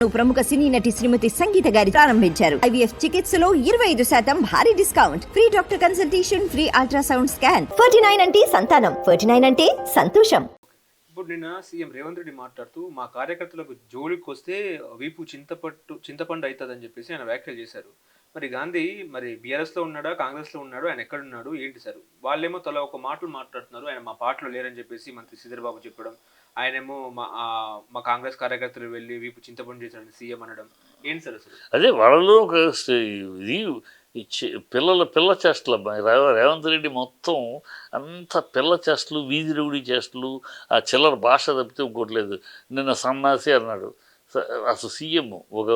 ప్రముఖ సినీ నటి శ్రీమతి సంగీత గారి ప్రారంభించారు. IVF చికిత్సలో 25% భారీ discount, free doctor consultation, free ultrasound scan. 49 అంటే సంతానం, 49 అంటే సంతోషం. ఇప్పుడు నిన్న సీఎం రేవంత్ రెడ్డి మాట్లాడుతూ మా కార్యకర్తలకు జోలికి వస్తే వీపు చింతపండు అవుతుందని చెప్పేసి ఆయన వ్యాఖ్యలు చేశారు. మరి గాంధీ మరి బీఆర్ఎస్లో ఉన్నాడా, కాంగ్రెస్లో ఉన్నాడు, ఆయన ఎక్కడున్నాడు ఏంటి సార్? వాళ్ళేమో తల ఒక మాటలు మాట్లాడుతున్నారు, ఆయన మా పార్టీలో లేరని చెప్పేసి మంత్రి శ్రీధర్ బాబు చెప్పడం, ఆయనేమో మా కాంగ్రెస్ కార్యకర్తలు వెళ్ళి వీపు చింతపండు చేశారని సీఎం అనడం ఏంటి సార్ అసలు? అదే వాళ్ళలో ఒక ఇది పిల్ల చేష్టలు అబ్బాయి రేవంత్ రెడ్డి మొత్తం అంత పిల్ల చేష్టలు, వీధి రౌడీ చేష్టలు, ఆ చిల్లర భాష తప్పితే ఇంకోట్లేదు. నిన్న సన్నాసి అన్నాడు. అసలు సీఎం ఒక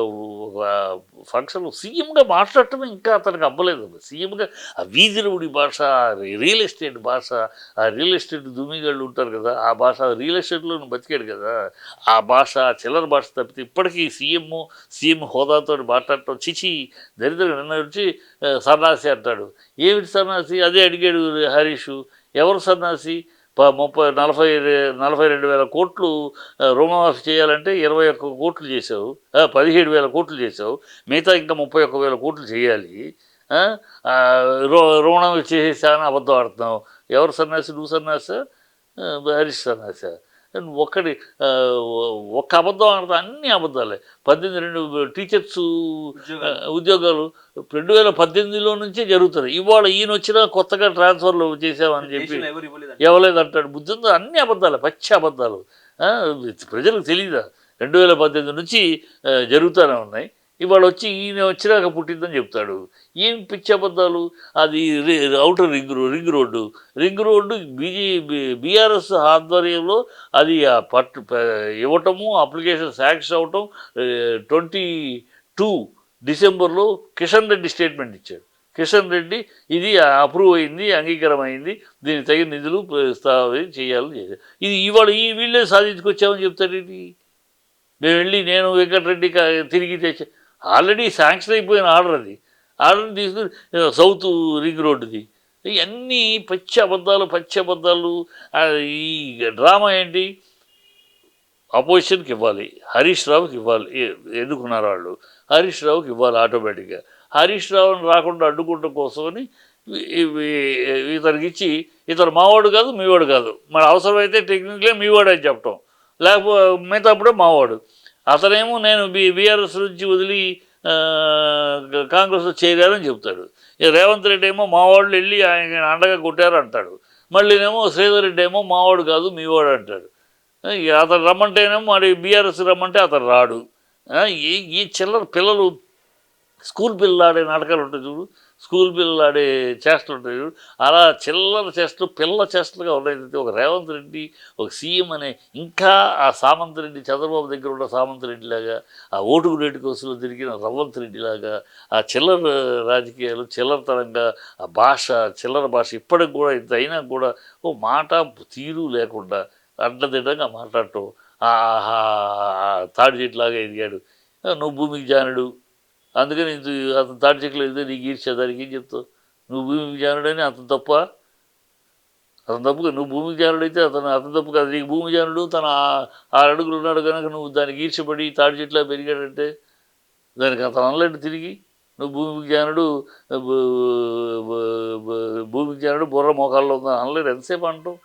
ఫంక్షన్ సీఎంగా మాట్లాడటమే ఇంకా అతనికి అవ్వలేదు. సీఎంగా ఆ వీధి రౌడీ భాష, రియల్ ఎస్టేట్ భాష, ఆ రియల్ ఎస్టేట్ దుమ్మిగాళ్ళు ఉంటారు కదా, ఆ భాష రియల్ ఎస్టేట్లో బతికాడు కదా, ఆ భాష చిల్లర భాష తప్పితే ఇప్పటికీ సీఎం హోదాతో మాట్లాడటం చిచి దరిద్రం. నిన్న వచ్చి సన్నాసి అంటాడు. ఏమిటి సన్నాసి? అదే అడిగాడు హరీష్. ఎవరు సన్నాసి? 42,000 కోట్లు రుణమాఫీ చేయాలంటే 21 కోట్లు చేసావు, 17,000 కోట్లు చేసావు, మిగతా ఇంకా 31,000 కోట్లు చేయాలి. రుణం చేసేసాను అబద్ధం ఆడుతున్నావు. ఎవరు సన్నాసి? నువ్వు సన్నాసా, హరీష్ సన్నాసా? ఒక్క అబద్ధం ఆడతా, అన్ని అబద్ధాలే. 18 టీచర్స్ ఉద్యోగాలు 2018లో నుంచే జరుగుతుంది. ఇవాళ ఈయన వచ్చినా కొత్తగా ట్రాన్స్ఫర్లు చేసామని చెప్పి ఇవ్వలేదంటాడు. బుద్ధి ఉందో? అన్ని అబద్ధాలే, పచ్చి అబద్ధాలు. ప్రజలకు తెలియదా? 2018 నుంచి జరుగుతూనే ఉన్నాయి. ఇవాళ వచ్చి ఈయన వచ్చినాక పుట్టిందని చెప్తాడు. ఏం పిచ్చి అబద్ధాలు? అది ఔటర్ రింగ్ రోడ్డు బీఆర్ఎస్ ఆధ్వర్యంలో అది ఇవ్వటము, అప్లికేషన్ శాంక్షన్ అవ్వటం 22 డిసెంబర్లో కిషన్ రెడ్డి స్టేట్మెంట్ ఇచ్చాడు. కిషన్ రెడ్డి ఇది అప్రూవ్ అయింది, అంగీకారమైంది, దీనికి తగిన నిధులు చేయాలని చేశారు. ఇది ఇవాళ వీళ్ళే సాధించుకొచ్చామని చెప్తారు. ఇది మేము వెళ్ళి నేను వెంకటరెడ్డి తిరిగి తెచ్చా. ఆల్రెడీ శాంక్షన్ అయిపోయిన ఆర్డర్ తీసుకుని సౌత్ రింగ్ రోడ్డుది. ఇవన్నీ పచ్చి అబద్ధాలు. ఈ డ్రామా ఏంటి? అపోజిషన్కి ఇవ్వాలి, హరీష్ రావుకి ఇవ్వాలి. ఎన్నుకున్నారు వాళ్ళు, హరీష్ రావుకి ఇవ్వాలి ఆటోమేటిక్గా. హరీష్ రావుని రాకుండా అడ్డుకోవడం కోసమని ఇతనికి ఇచ్చి, ఇతను మావాడు కాదు, మీవాడు కాదు, మన అవసరమైతే టెక్నికల్గా మీవాడు అని చెప్పటం, లేకపోతే మిగతాప్పుడే మావాడు. అతనేమో నేను బీఆర్ఎస్ నుంచి వదిలి కాంగ్రెస్లో చేరారని చెప్తాడు. రేవంత్ రెడ్డి ఏమో మావాళ్ళు వెళ్ళి ఆయన అండగా కొట్టారు అంటాడు. మళ్ళీనేమో శ్రీధర్ రెడ్డి ఏమో మావాడు కాదు, మీవాడు అంటాడు. అతను రమ్మంటేనేమో మరి బీఆర్ఎస్ రమ్మంటే అతను రాడు. ఈ చిల్లర పిల్లలు స్కూల్ పిల్లలు ఆడే నాటకాలు ఉంటాయి చూడు, స్కూల్ పిల్లలు ఆడే చేష్టలు ఉంటాయి చూడు, అలా చిల్లర చేష్టలు, పిల్ల చేష్టలుగా ఉన్నాయి. ఒక రేవంత్ రెడ్డి, ఒక సీఎం అనే ఇంకా ఆ సామంత్ రెడ్డి, చంద్రబాబు దగ్గర ఉన్న సామంత్ రెడ్డిలాగా, ఆ ఓటుకు రేటు కోసంలో తిరిగిన రవంత్ రెడ్డిలాగా, ఆ చిల్లర రాజకీయాలు, చిల్లరతనంగా ఆ భాష, చిల్లర భాష ఇప్పటికి కూడా ఇంత అయినా కూడా ఓ మాట తీరు లేకుండా అడ్డదిడ్డంగా మాట్లాడటం. తాడి చెట్లాగా ఎదిగాడు, నువ్వు భూమికి జానుడు, అందుకని అతను తాటి చెట్లు అయితే నీకు ఈర్చేదానికి ఏం చెప్తావు? నువ్వు భూమికి జానుడని అతను తప్ప? అతను తప్పుగా నువ్వు భూమికి జానుడైతే అతను తప్పు కాదు. నీకు భూమి జానుడు తన 6 అడుగులు ఉన్నాడు కనుక నువ్వు దానికి ఈర్చపడి తాటి చెట్లా పెరిగాడంటే దానికి అతను అనలేడు తిరిగి. నువ్వు భూమికి జానుడు బుర్ర మోకాల్లో ఉందని అనలేడు. ఎంతసేపు అంటావు?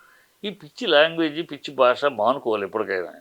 ఈ పిచ్చి లాంగ్వేజ్, పిచ్చి భాష మానుకోవాలి ఎప్పటికైనా.